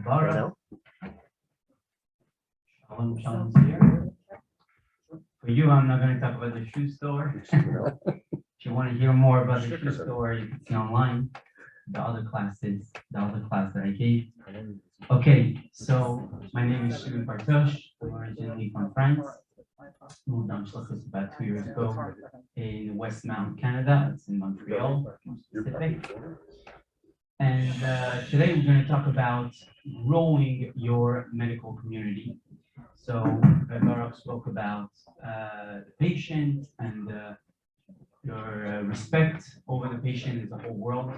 Baruch. Shalom, shalom to you. For you, I'm not going to talk about the shoe store. If you want to hear more about the shoe store, you can see online the other class that I gave. Okay, so my name is Shimon Partouche. I'm originally from France. Moved on Shluchim about 2 years ago in Westmount, Canada. It's in Montreal, Pacific. And today we're going to talk about growing your medical community. So Rabbi spoke about the patient and your respect over the patient. There's a whole world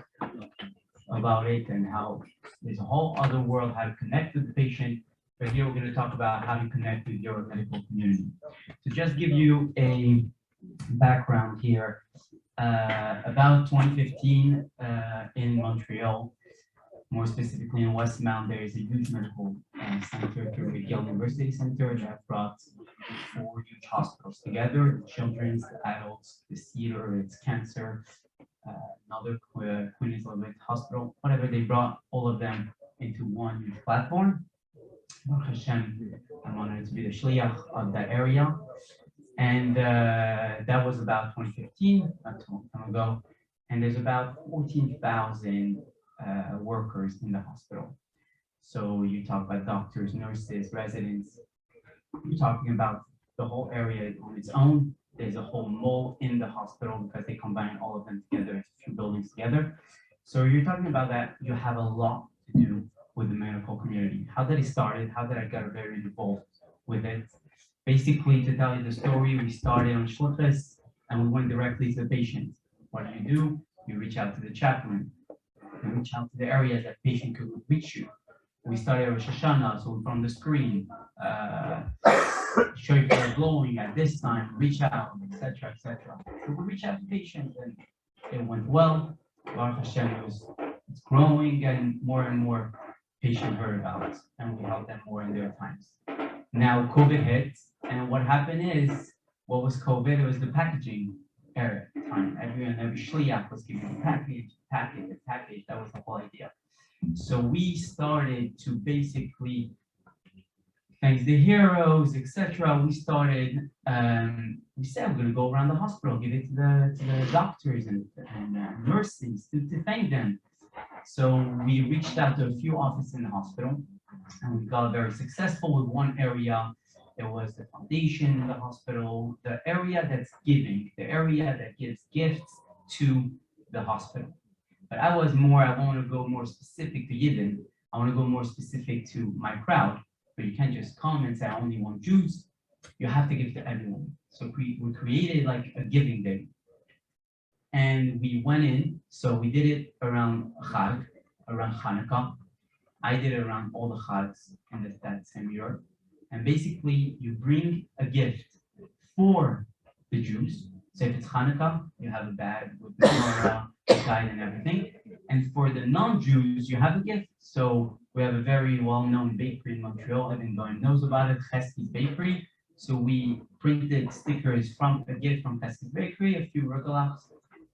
about it and how there's a whole other world, how to connect with the patient. But here we're going to talk about how to connect with your medical community. To just give you a background here, about 2015 in Montreal, more specifically in Westmount, there is a huge medical center through the Yale University Center that brought 4 huge hospitals together: the children's, the adults, the cedar, it's cancer, another Kinus hospital, whatever. They brought all of them into one huge platform. Baruch Hashem, I wanted to be the shliach of that area. And that was about 2015, not too long time ago. And there's about 14,000 workers in the hospital. So you talk about doctors, nurses, residents. You're talking about the whole area on its own. There's a whole mall in the hospital because they combine all of them together into 2 buildings together. So you're talking about that. You have a lot to do with the medical community. How did it start? How did I get very involved with it? Basically, to tell you the story, we started on Shluchim and we went directly to the patient. What do? You reach out to the chaplain. You reach out to the areas that patient could reach you. We started with Rosh Hashanah, so from the screen, show you are glowing at this time, reach out, etc., etc. So we reach out to patients and it went well. Baruch Hashem, it's growing and more patients heard about it, and we help them more in their times. Now COVID hit, and what happened is, what was COVID? It was the packaging era time. Every shliach was giving a package. That was the whole idea. So we started to basically, thanks to the heroes, etc. We started. We said we're going to go around the hospital, give it to the doctors and nurses to thank them. So we reached out to a few offices in the hospital, and we got very successful with one area. There was the foundation in the hospital, the area that's giving, the area that gives gifts to the hospital. But I want to go more specific to Yidden. I want to go more specific to my crowd. But you can't just come and say, I only want Jews. You have to give to everyone. So we created like a giving day. And we went in, so we did it around Chag, around Hanukkah. I did it around all the Chags in that same year. And basically, you bring a gift for the Jews. So if it's Hanukkah, you have a bag with the menorah, guide, and everything. And for the non-Jews, you have a gift. So we have a very well-known bakery in Montreal. Everyone knows about it, Chesky's Bakery. So we printed stickers from a gift from Chesky's Bakery, a few regalachs,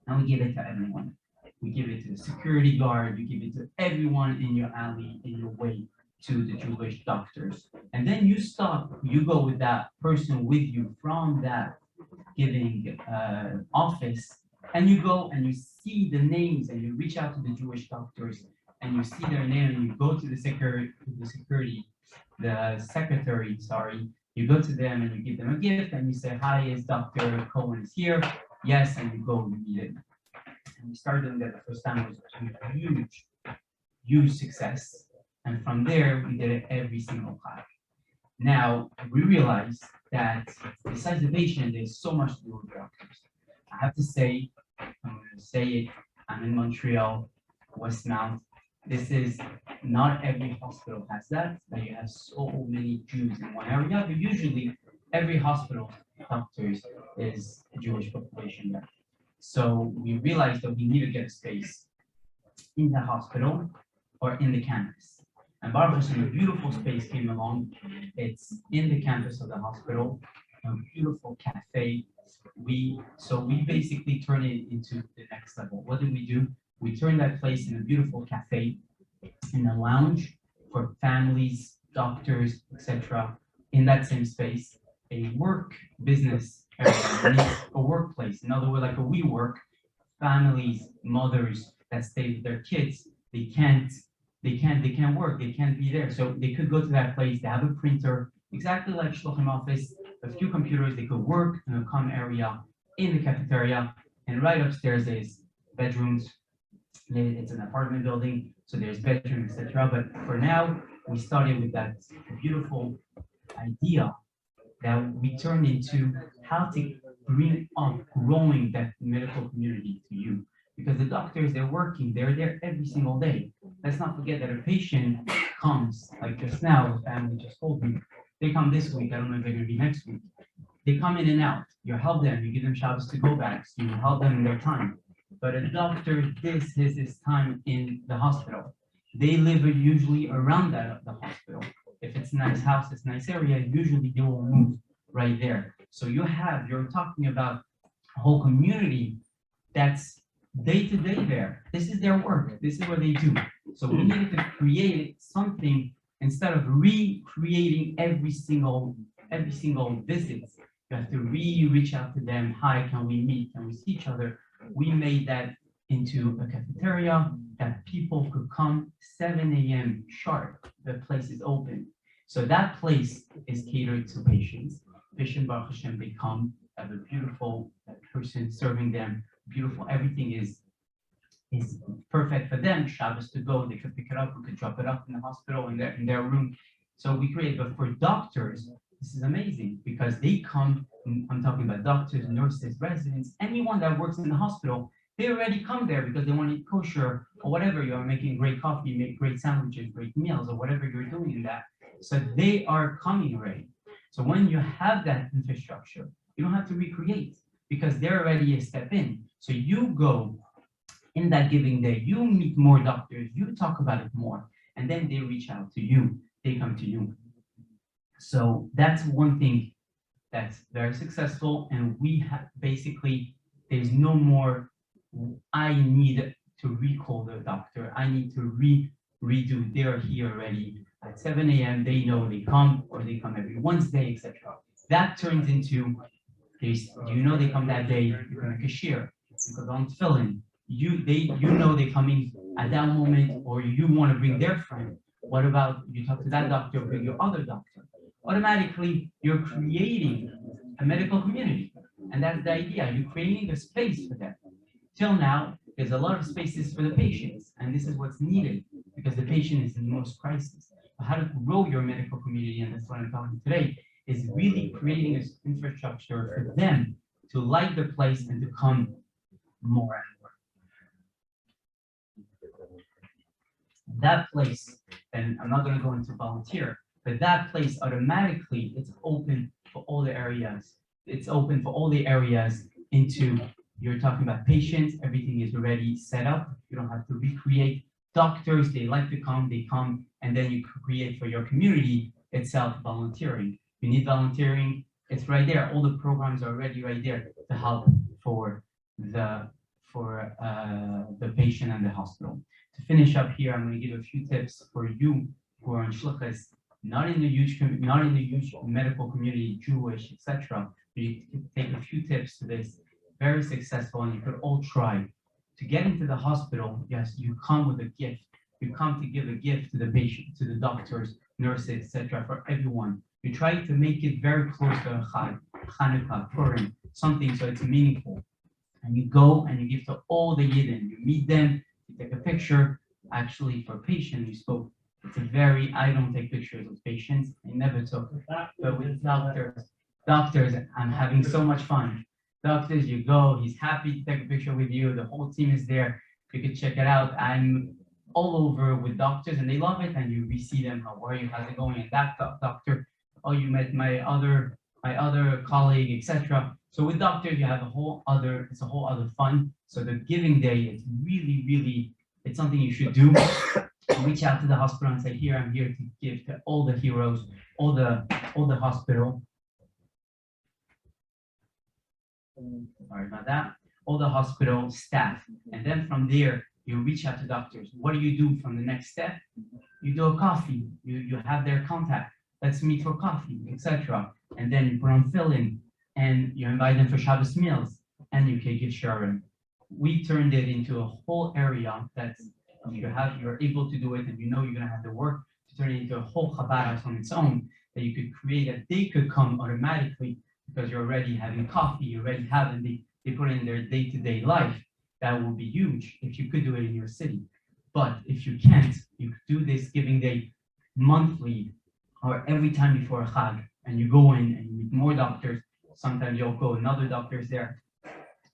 and we give it to everyone. We give it to the security guard. You give it to everyone in your alley, in your way to the Jewish doctors. And then you go with that person with you from that giving office, and you go and you see the names and you reach out to the Jewish doctors and you see their name and you go to the secretary, you go to them and you give them a gift and you say, hi, is Dr. Cohen is here? Yes, and you go and you meet him. And we started doing that the first time. It was a huge success. And from there, we did it every single class. Now, we realized that besides the patient, there's so much to do with doctors. I have to say, I'm going to say it, I'm in Montreal, Westmount. This is, not every hospital has that you have so many Jews in one area, but usually every hospital doctors is a Jewish population there. So we realized that we need to get a space in the hospital or in the campus. And Baruch Hashem, a beautiful space came along. It's in the campus of the hospital, a beautiful cafe. We basically turned it into the next level. What did we do? We turned that place in a beautiful cafe. in a lounge for families, doctors, etc. In that same space, a work business area, a workplace. In other words, like a WeWork, families, mothers that stay with their kids, they can't work, they can't be there. So they could go to that place, they have a printer, exactly like Shluchim office, a few computers, they could work in a common area in the cafeteria, and right upstairs is bedrooms. It's an apartment building, so there's bedroom, etc. But for now, we started with that beautiful idea that we turned into how to bring up growing that medical community to you. Because the doctors, they're working, they're there every single day. Let's not forget that a patient comes, like just now, the family just told me, they come this week, I don't know if they're gonna be next week. They come in and out, you help them, you give them Shabbos to go back, so you help them in their time. But a doctor, this is his time in the hospital. They live usually around the hospital. If it's a nice house, it's a nice area, usually they will move right there. So you're talking about a whole community that's day to day there. This is their work. This is what they do. So we needed to create something instead of recreating every single visit. You have to reach out to them. Hi, can we meet? Can we see each other? We made that into a cafeteria that people could come 7 a.m. sharp. The place is open. So that place is catered to patients. Patient Baruch Hashem, they come, have a beautiful person serving them, beautiful, everything is perfect for them. Shabbos to go, they could pick it up, we could drop it off in the hospital in their room. So we create, but for doctors, this is amazing because they come, I'm talking about doctors, nurses, residents, anyone that works in the hospital, they already come there because they want to eat kosher or whatever. You are making great coffee, you make great sandwiches, great meals, or whatever you're doing in that. So they are coming already. So when you have that infrastructure, you don't have to recreate because they're already a step in. So you go in that giving day, you meet more doctors, you talk about it more, and then they reach out to you, they come to you. So that's one thing that's very successful, and we have basically, there's no more, I need to recall the doctor, I need to redo, they're here already at 7 a.m., they know they come, or they come every Wednesday, etc. That turns into, they come that day, you can make a share, because on fill-in, you know they're coming at that moment, or you want to bring their friend. What about you talk to that doctor, bring your other doctor? Automatically, you're creating a medical community, and that's the idea. You're creating a space for them. Till now, there's a lot of spaces for the patients, and this is what's needed because the patient is in the most crisis. How to grow your medical community, and that's what I'm talking today, is really creating an infrastructure for them to like the place and to come more and more. That place, and I'm not going to go into volunteer, but that place automatically, it's open for all the areas. It's open for all the areas into, you're talking about patients, everything is already set up. You don't have to recreate. Doctors, they like to come, they come, and then you create for your community itself volunteering. You need volunteering, it's right there. All the programs are already right there to help for the patient and the hospital. To finish up here, I'm going to give a few tips for you who are in Shluchas, not in the huge medical community, Jewish, etc. You can take a few tips to this. Very successful, and you could all try. To get into the hospital, yes, you come with a gift. You come to give a gift to the patient, to the doctors, nurses, etc., for everyone. You try to make it very close to Chag, Chanukah, Purim, something so it's meaningful. And you go and you give to all the Yidden. You meet them, you take a picture. Actually, for patients, you spoke. I don't take pictures with patients. I never took. But with doctors, I'm having so much fun. Doctors, you go, he's happy to take a picture with you. The whole team is there. You can check it out. I'm all over with doctors and they love it. And you re-see them. How are you? How's it going? And that doctor, oh, you met my other colleague, etc. So with doctors, you have it's a whole other fun. So the giving day, it's really, it's something you should do. Reach out to the hospital and say, here, I'm here to give to all the heroes, all the hospital. Sorry about that. All the hospital staff. And then from there, You reach out to doctors. What do you do from the next step? You do a coffee. You have their contact. Let's meet for coffee, etc. And then you put on fill-in, and you invite them for Shabbos meals, and you can give sharing. We turned it into a whole area that you're able to do it, and you're gonna have the work to turn it into a whole Chabad house on its own, that you could create, that they could come automatically because you're already having coffee, you're already having they put it in their day-to-day life. That will be huge if you could do it in your city. But if you can't, you could do this giving day monthly or every time before a Chag, and you go in and you meet more doctors. Sometimes you'll go another doctors there,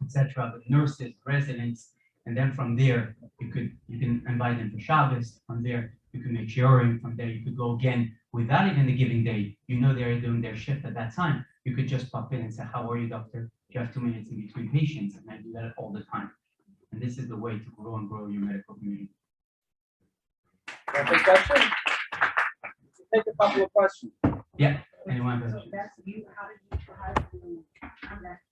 etc. But nurses, residents, and then from there you can invite them for Shabbos. From there you can make shiurim. From there you could go again without even the giving day. They're doing their shift at that time. You could just pop in and say, "How are you, doctor? Do you have 2 minutes in between patients?" And I do that all the time. And this is the way to grow and grow your medical community. Question? Take a couple of questions. Yeah. Anyone? So that's you. How did you contact?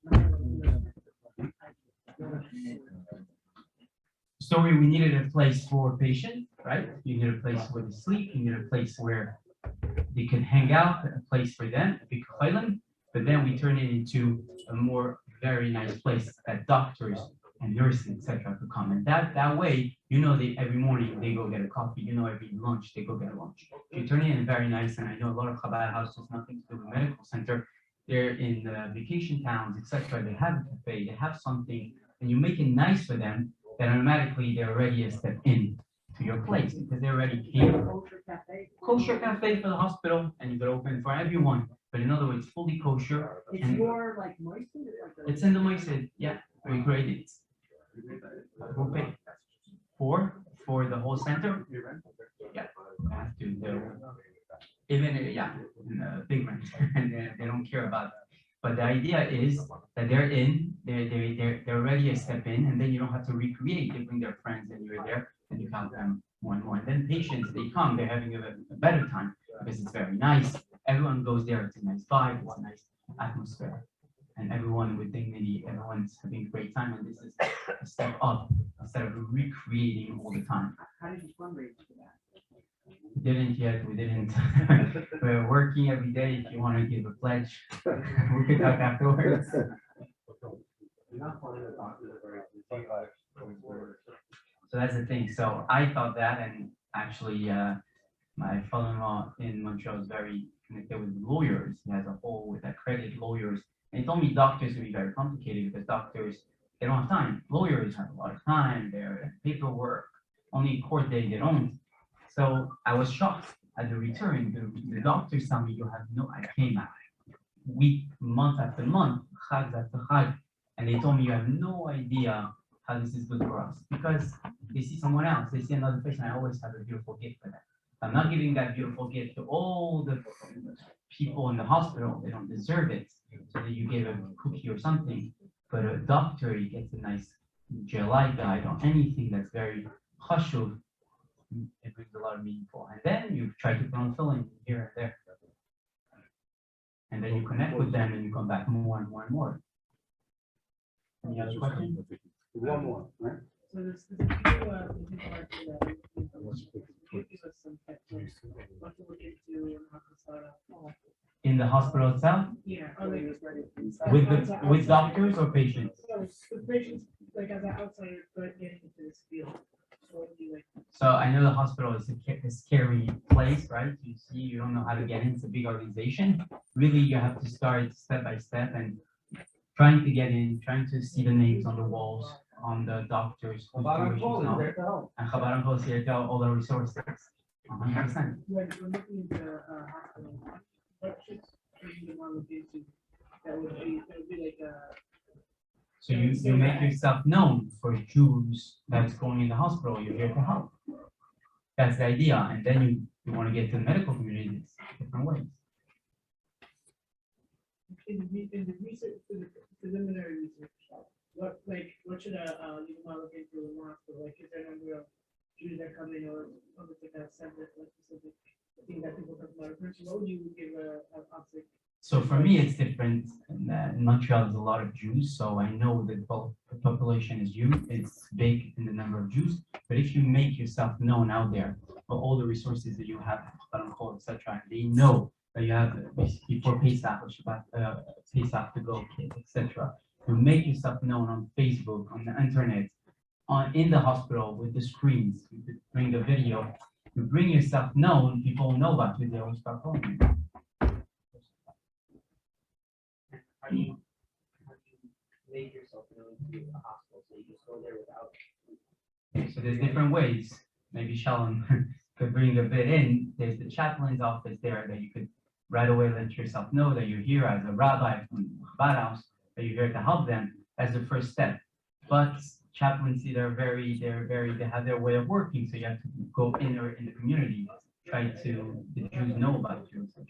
Story, we needed a place for patients, right? You need a place where they sleep. You need a place where they can hang out, a place for them, a big island. But then we turn it into a more very nice place that doctors and nurses, etc., to come. And that way, they every morning they go get a coffee. Every lunch they go get lunch. You turn it in very nice. And I know a lot of Chabad houses, nothing to do with medical center. They're in vacation towns, etc. They have a cafe, they have something, and you make it nice for them. Then automatically they're already a step in to your place because they already came. Kosher cafe for the hospital, and you could open for everyone. But in other words, fully kosher. It's more like moistened. It's in the moistened, yeah. We created it. Who paid for the whole center? Yeah, I have to do. Even in a big rent, and they don't care about it. But the idea is that they're already a step in, and then you don't have to recreate. They bring their friends, and you're there, and you count them more and more. And then patients, they come, they're having a better time because it's very nice. Everyone goes there, it's a nice vibe, it's a nice atmosphere. And everyone with dignity, everyone's having a great time, and this is a step up instead of recreating all the time. How did you fundraise for that? We didn't yet, we didn't. We're working every day. If you want to give a pledge, we could talk afterwards. So that's the thing. So I thought that, and actually, my father-in-law in Montreal is very connected with lawyers. He has a whole with accredited lawyers. And he told me doctors would be very complicated because doctors, they don't have time. Lawyers have a lot of time. They're paperwork. Only court day they don't. So I was shocked at the return. The doctors tell me I came out month after month, Chag after Chag, and they told me you have no idea how this is good for us because they see someone else, they see another person. I always have a beautiful gift for them. I'm not giving that beautiful gift to all the people in the hospital. They don't deserve it. So that you give a cookie or something, but a doctor, he gets a nice gelai guide or anything that's very chashuv. It brings a lot of meaningful, and then you try to put on filling here and there, and then you connect with them, and you come back more and more and more. Any other question? One more, right? So this is give us some tips. What to look into and how to start off. In the hospital itself? Yeah. With doctors or patients? With patients, like as an outsider, but getting into this field. So I know the hospital is a scary place, right? You don't know how to get in. It's a big organization. Really, you have to start step by step and trying to get in, trying to see the names on the walls, on the doctors. And Chabad is here to all the resources. 100%. When we're looking into hospital, what should you want to look into? That would be like a. So you make yourself known for Jews that's going in the hospital. You're here to help. That's the idea. And then you want to get to the medical community different ways. In the research, the preliminary research, what should you want to look into in the hospital? Like, is there a number of Jews that come in or something like a separate, specific thing that people talk about? First, what would you give a optic? So for me, it's different. In Montreal, there's a lot of Jews, so I know that both population is Jew, it's big in the number of Jews, but if you make yourself known out there for all the resources that you have, etc., they know that you have before Pesach or Shabbat, Pesach to go, etc. You make yourself known on Facebook, on the internet, in the hospital with the screens, you could bring the video, you bring yourself known, people know about you, they will start calling you. How do you make yourself known to a hospital? So you just go there without. So there's different ways. Maybe Shalom could bring a bit in. There's the chaplain's office there that you could right away let yourself know that you're here as a rabbi from Chabad house, that you're here to help them. That's the first step. But chaplaincy, they have their way of working. So you have to go in the community, try to the Jews know about you, etc.